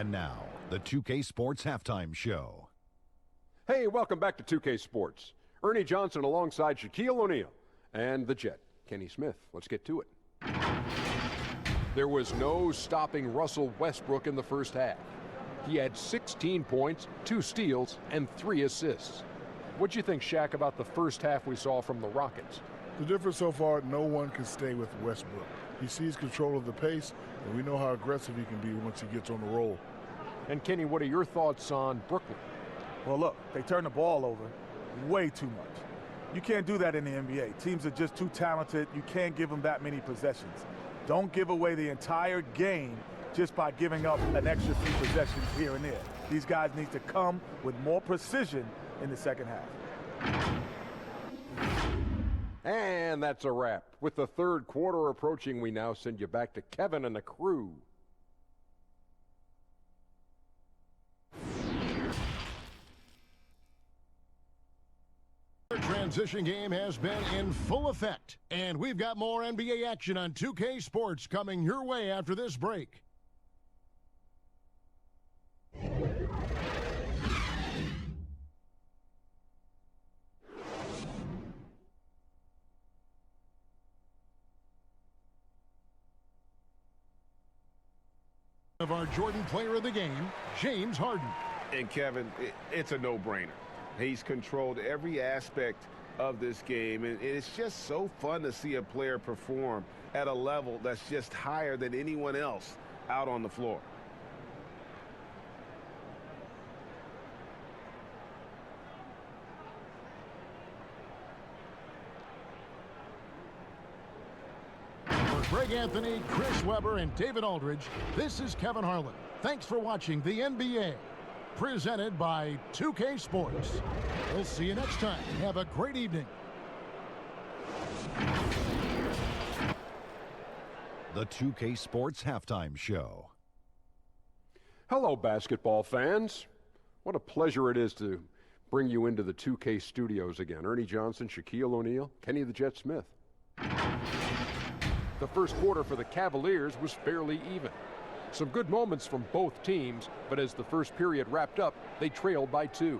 And now, the 2K Sports Halftime Show. Hey, welcome back to 2K Sports. Ernie Johnson alongside Shaquille O'Neal and the Jet, Kenny Smith. Let's get to it. There was no stopping Russell Westbrook in the first half. He had 16 points, 2 steals, and 3 assists. What'd you think, Shaq, about the first half we saw from the Rockets? The difference so far, no one can stay with Westbrook. He sees control of the pace, and we know how aggressive he can be once he gets on the roll. And Kenny, what are your thoughts on Brooklyn? Well, look, they turn the ball over way too much. You can't do that in the NBA. Teams are just too talented. You can't give them that many possessions. Don't give away the entire game just by giving up an extra few possessions here and there. These guys need to come with more precision in the second half. And that's a wrap. With the third quarter approaching, we now send you back to Kevin and the crew. Our transition game has been in full effect, and we've got more NBA action on 2K Sports coming your way after this break. Of our Jordan player of the game, James Harden. And Kevin, it's a no-brainer. He's controlled every aspect of this game, and it's just so fun to see a player perform at a level that's just higher than anyone else out on the floor. Greg Anthony, Chris Webber, and David Aldridge, this is Kevin Harlan. Thanks for watching the NBA, presented by 2K Sports. We'll see you next time. Have a great evening. The 2K Sports Halftime Show. Hello, basketball fans. What a pleasure it is to bring you into the 2K studios again. Ernie Johnson, Shaquille O'Neal, Kenny the Jet Smith. The first quarter for the Cavaliers was fairly even. Some good moments from both teams, but as the first period wrapped up, they trailed by 2.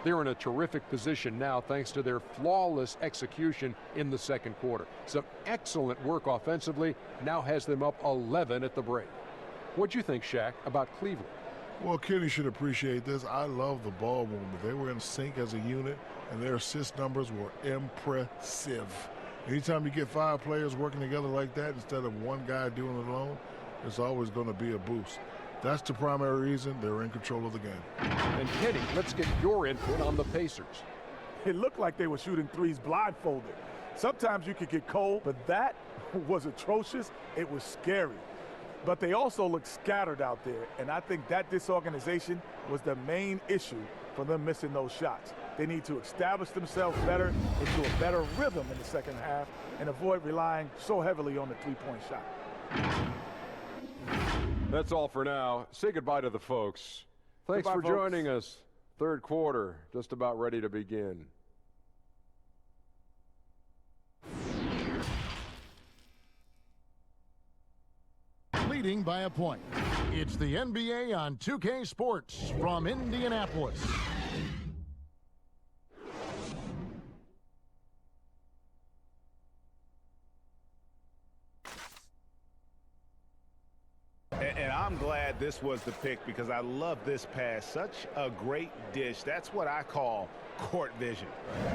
They're in a terrific position now thanks to their flawless execution in the second quarter. Some excellent work offensively now has them up 11 at the break. What'd you think, Shaq, about Cleveland? Well, Kenny should appreciate this. I love the ball movement. They were in sync as a unit, and their assist numbers were impressive. Anytime you get 5 players working together like that instead of one guy doing it alone, it's always going to be a boost. That's the primary reason they're in control of the game. And Kenny, let's get your input on the Pacers. It looked like they were shooting threes blindfolded. Sometimes you could get cold, but that was atrocious. It was scary. But they also looked scattered out there, and I think that disorganization was the main issue for them missing those shots. They need to establish themselves better into a better rhythm in the second half and avoid relying so heavily on the three-point shot. That's all for now. Say goodbye to the folks. Thanks Goodbye, for folks. joining us. Third quarter, just about ready to begin. Leading by a point. It's the NBA on 2K Sports from Indianapolis. And I'm glad this was the pick because I love this pass. Such a great dish. That's what I call court vision.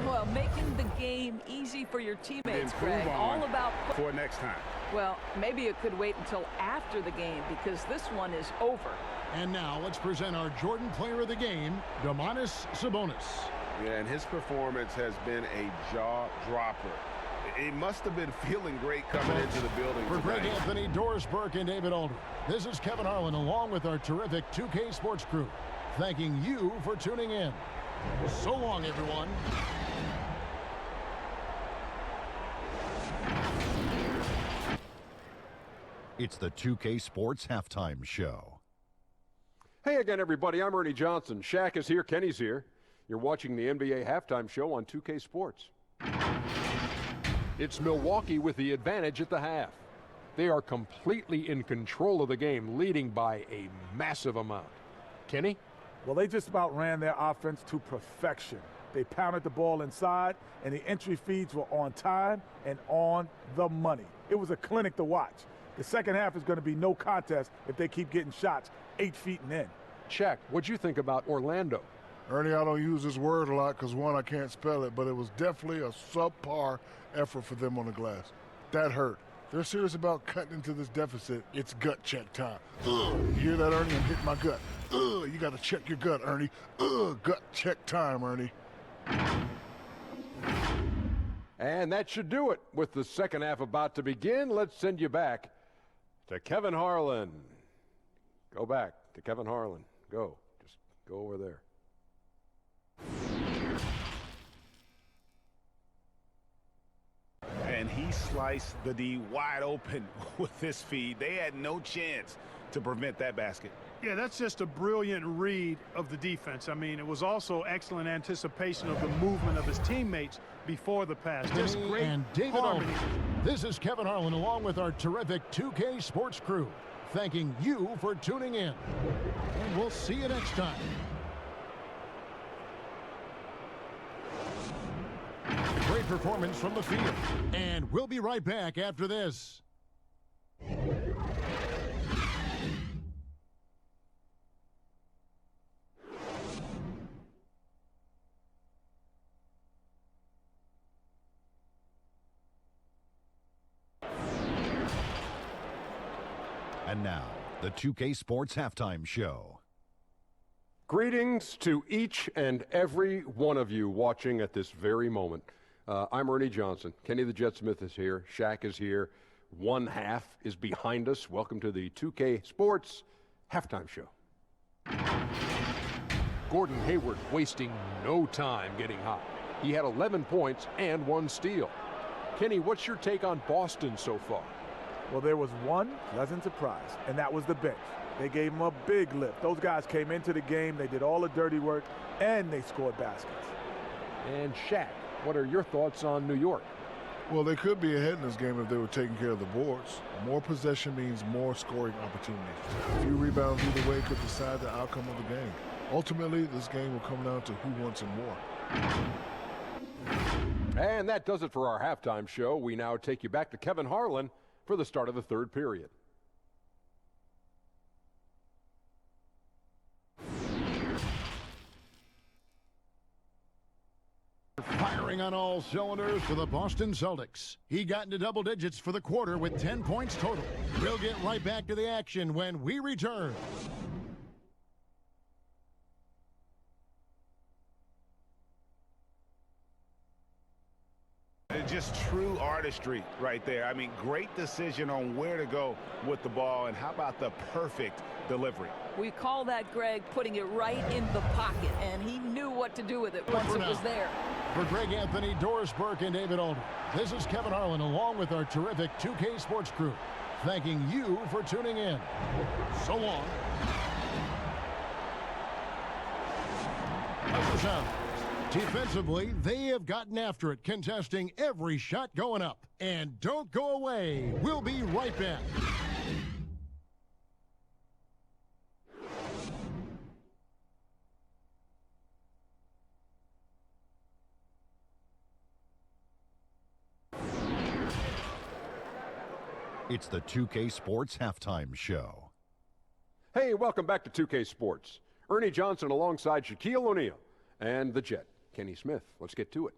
Well, making the game easy for your teammates, Greg. All about for next time. Well, maybe it could wait until after the game because this one is over. And now let's present our Jordan player of the game, Domantas Sabonis. Yeah, and his performance has been a jaw-dropper. He must have been feeling great coming into the building For tonight. Greg Anthony, Doris Burke, and David Aldridge, this is Kevin Harlan along with our terrific 2K Sports crew, thanking you for tuning in. So long, everyone. It's the 2K Sports Halftime Show. Hey again, everybody. I'm Ernie Johnson. Shaq is here. Kenny's here. You're watching the NBA Halftime Show on 2K Sports. It's Milwaukee with the advantage at the half. They are completely in control of the game, leading by a massive amount. Kenny? Well, they just about ran their offense to perfection. They pounded the ball inside, and the entry feeds were on time and on the money. It was a clinic to watch. The second half is going to be no contest if they keep getting shots 8 feet and in. Shaq, what'd you think about Orlando? Ernie, I don't use this word a lot because, one, I can't spell it, but it was definitely a subpar effort for them on the glass. That hurt. They're serious about cutting into this deficit. It's gut check time. You hear that, Ernie? I'm hitting my gut. You got to check your gut, Ernie. Gut check time, Ernie. And that should do it. With the second half about to begin, let's send you back to Kevin Harlan. Go back to Kevin Harlan. Go. Just go over there. And he sliced the D wide open with this feed. They had no chance to prevent that basket. Yeah, that's just a brilliant read of the defense. I mean, it was also excellent anticipation of the movement of his teammates before the pass. Just great and David harmony. Aldridge. This is Kevin Harlan along with our terrific 2K Sports crew, thanking you for tuning in. And we'll see you next time. Great performance from the field. And we'll be right back after this. And now, the 2K Sports Halftime Show. Greetings to each and every one of you watching at this very moment. I'm Ernie Johnson. Kenny the Jet Smith is here. Shaq is here. One half is behind us. Welcome to the 2K Sports Halftime Show. Gordon Hayward wasting no time getting hot. He had 11 points and 1 steal. Kenny, what's your take on Boston so far? Well, there was one pleasant surprise, and that was the bench. They gave them a big lift. Those guys came into the game, they did all the dirty work, and they scored baskets. And Shaq, what are your thoughts on New York? Well, they could be ahead in this game if they were taking care of the boards. More possession means more scoring opportunities. A few rebounds either way could decide the outcome of the game. Ultimately, this game will come down to who wants it more. And that does it for our halftime show. We now take you back to Kevin Harlan for the start of the third period. Firing on all cylinders for the Boston Celtics. He got into double digits for the quarter with 10 points total. We'll get right back to the action when we return. Just true artistry right there. I mean, great decision on where to go with the ball, and how about the perfect delivery? We call that, Greg, putting it right in the pocket, and he knew what to do with it once it was there. For Greg Anthony, Doris Burke, and David Aldridge, this is Kevin Harlan along with our terrific 2K Sports crew, thanking you for tuning in. So long. Defensively, they have gotten after it, contesting every shot going up. And don't go away. We'll be right back. It's the 2K Sports Halftime Show. Hey, welcome back to 2K Sports. Ernie Johnson alongside Shaquille O'Neal and the Jet, Kenny Smith. Let's get to it.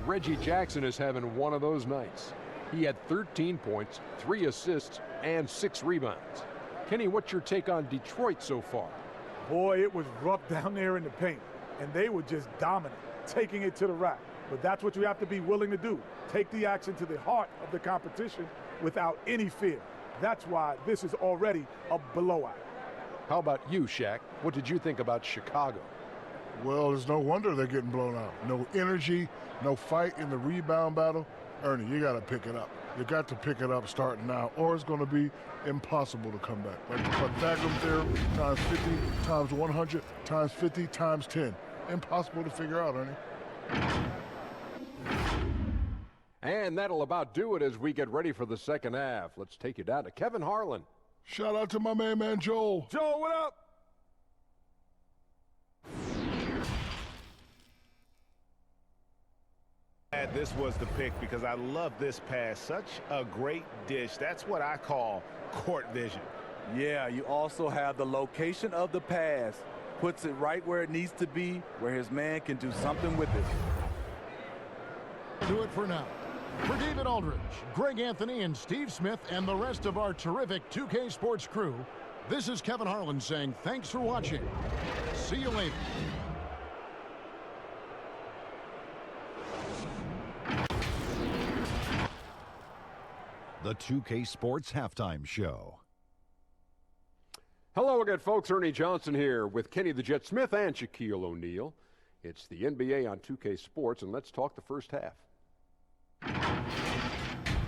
Reggie Jackson is having one of those nights. He had 13 points, 3 assists, and 6 rebounds. Kenny, what's your take on Detroit so far? Boy, it was rough down there in the paint, and they were just dominant, taking it to the rack. But that's what you have to be willing to do. Take the action to the heart of the competition without any fear. That's why this is already a blowout. How about you, Shaq? What did you think about Chicago? Well, there's no wonder they're getting blown out. No energy, no fight in the rebound battle. Ernie, you got to pick it up. You got to pick it up starting now, or it's going to be impossible to come back. Like the Pythagorean theorem, times 50, times 100, times 50, times 10. Impossible to figure out, Ernie. And that'll about do it as we get ready for the second half. Let's take you down to Kevin Harlan. Shout out to my man Joel. Joe, what up? This was the pick because I love this pass. Such a great dish. That's what I call court vision. Yeah, you also have the location of the pass. Puts it right where it needs to be, where his man can do something with it. Do it for now. For David Aldridge, Greg Anthony, and Steve Smith, and the rest of our terrific 2K Sports crew, this is Kevin Harlan saying thanks for watching. See you later. The 2K Sports Halftime Show. Hello again, folks. Ernie Johnson here with Kenny the Jet Smith and Shaquille O'Neal. It's the NBA on 2K Sports, and let's talk the first half.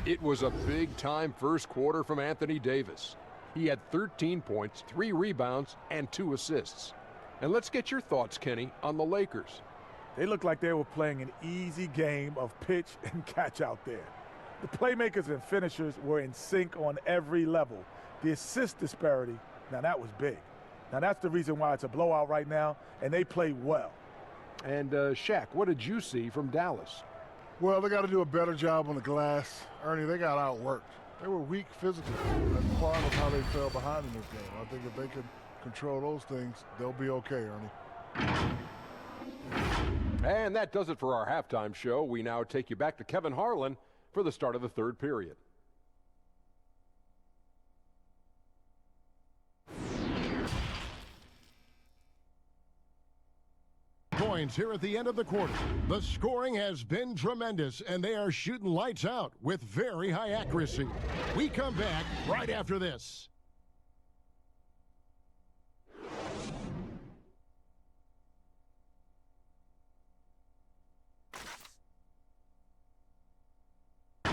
It was a big-time first quarter from Anthony Davis. He had 13 points, 3 rebounds, and 2 assists. And let's get your thoughts, Kenny, on the Lakers. They looked like they were playing an easy game of pitch and catch out there. The playmakers and finishers were in sync on every level. The assist disparity, now that was big. Now that's the reason why it's a blowout right now, and they play well. And Shaq, what did you see from Dallas? Well, they got to do a better job on the glass. Ernie, they got outworked. They were weak physically. That's part of how they fell behind in this game. I think if they can control those things, they'll be okay, Ernie. And that does it for our halftime show. We now take you back to Kevin Harlan for the start of the third period. Points here at the end of the quarter. The scoring has been tremendous, and they are shooting lights out with very high accuracy. We come back right after this.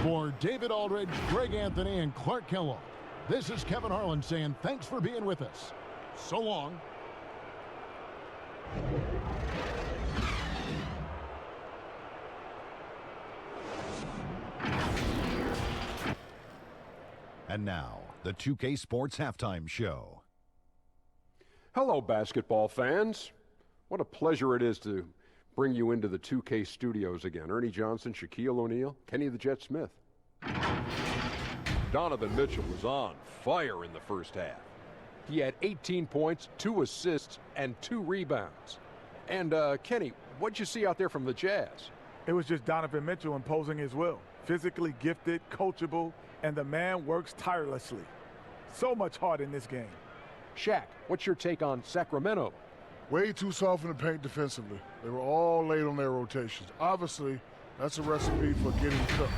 For David Aldridge, Greg Anthony, and Clark Kellogg, this is Kevin Harlan saying thanks for being with us. So long. And now, the 2K Sports Halftime Show. Hello, basketball fans. What a pleasure it is to bring you into the 2K studios again. Ernie Johnson, Shaquille O'Neal, Kenny the Jet Smith. Donovan Mitchell was on fire in the first half. He had 18 points, 2 assists, and 2 rebounds. And, Kenny, what'd you see out there from the Jazz? It was just Donovan Mitchell imposing his will. Physically gifted, coachable, and the man works tirelessly. So much heart in this game. Shaq, what's your take on Sacramento? Way too soft in the paint defensively. They were all late on their rotations. Obviously, that's a recipe for getting cooked.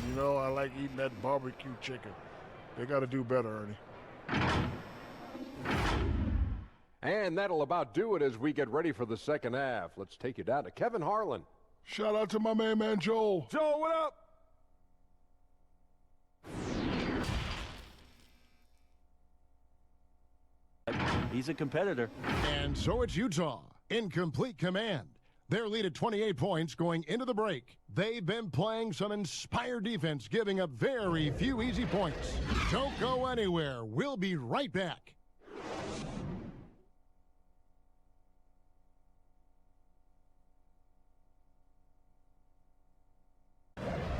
And, you know, I like eating that barbecue chicken. They got to do better, Ernie. And that'll about do it as we get ready for the second half. Let's take you down to Kevin Harlan. Shout out to my man Joel. Joe, what up? He's a competitor. And so it's Utah in complete command. Their lead at 28 points going into the break. They've been playing some inspired defense, giving up very few easy points. Don't go anywhere. We'll be right back.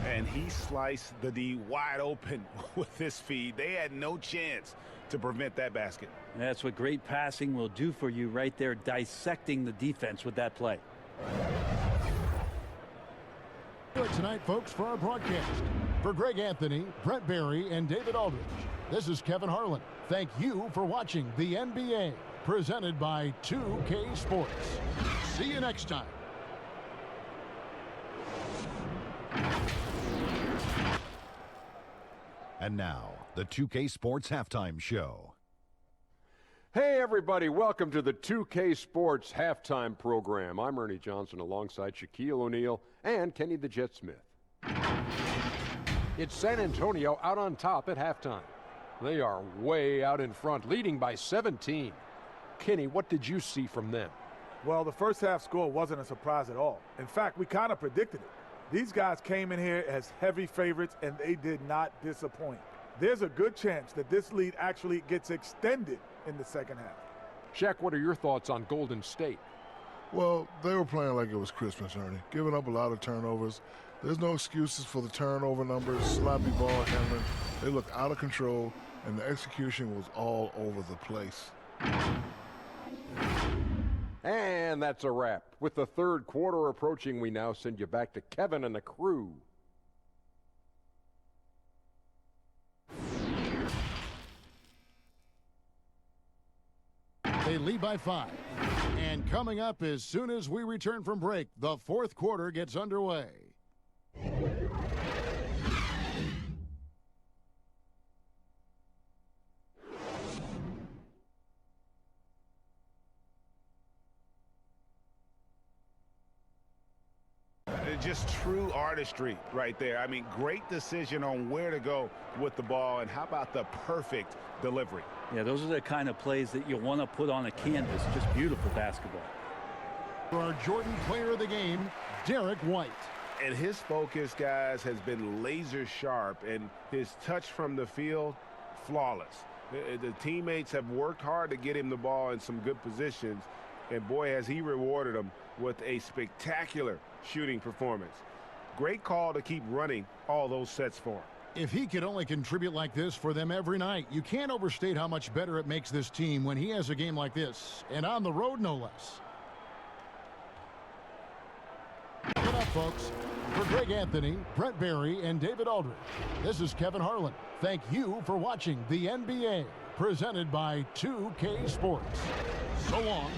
And he sliced the D wide open with this feed. They had no chance to prevent that basket. That's what great passing will do for you right there, dissecting the defense with that play. Good tonight, folks, for our broadcast. For Greg Anthony, Brett Barry, and David Aldridge, this is Kevin Harlan. Thank you for watching the NBA, presented by 2K Sports. See you next time. And now, the 2K Sports Halftime Show. Hey, everybody. Welcome to the 2K Sports Halftime Program. I'm Ernie Johnson alongside Shaquille O'Neal and Kenny the Jet Smith. It's San Antonio out on top at halftime. They are way out in front, leading by 17. Kenny, what did you see from them? Well, the first half score wasn't a surprise at all. In fact, we kind of predicted it. These guys came in here as heavy favorites, and they did not disappoint. There's a good chance that this lead actually gets extended in the second half. Shaq, what are your thoughts on Golden State? Well, they were playing like it was Christmas, Ernie, giving up a lot of turnovers. There's no excuses for the turnover numbers, sloppy ball handling. They looked out of control, and the execution was all over the place. And that's a wrap. With the third quarter approaching, we now send you back to Kevin and the crew. They lead by 5. And coming up as soon as we return from break, the fourth quarter gets underway. Just true artistry right there. I mean, great decision on where to go with the ball, and how about the perfect delivery? Yeah, those are the kind of plays that you want to put on a canvas. Just beautiful basketball. For our Jordan player of the game, Derek White. And his focus, guys, has been laser sharp, and his touch from the field, flawless. The teammates have worked hard to get him the ball in some good positions, and boy, has he rewarded them with a spectacular shooting performance. Great call to keep running all those sets for him. If he could only contribute like this for them every night, you can't overstate how much better it makes this team when he has a game like this, and on the road no less. Good up, folks. For Greg Anthony, Brett Barry, and David Aldridge, this is Kevin Harlan. Thank you for watching the NBA, presented by 2K Sports. So long.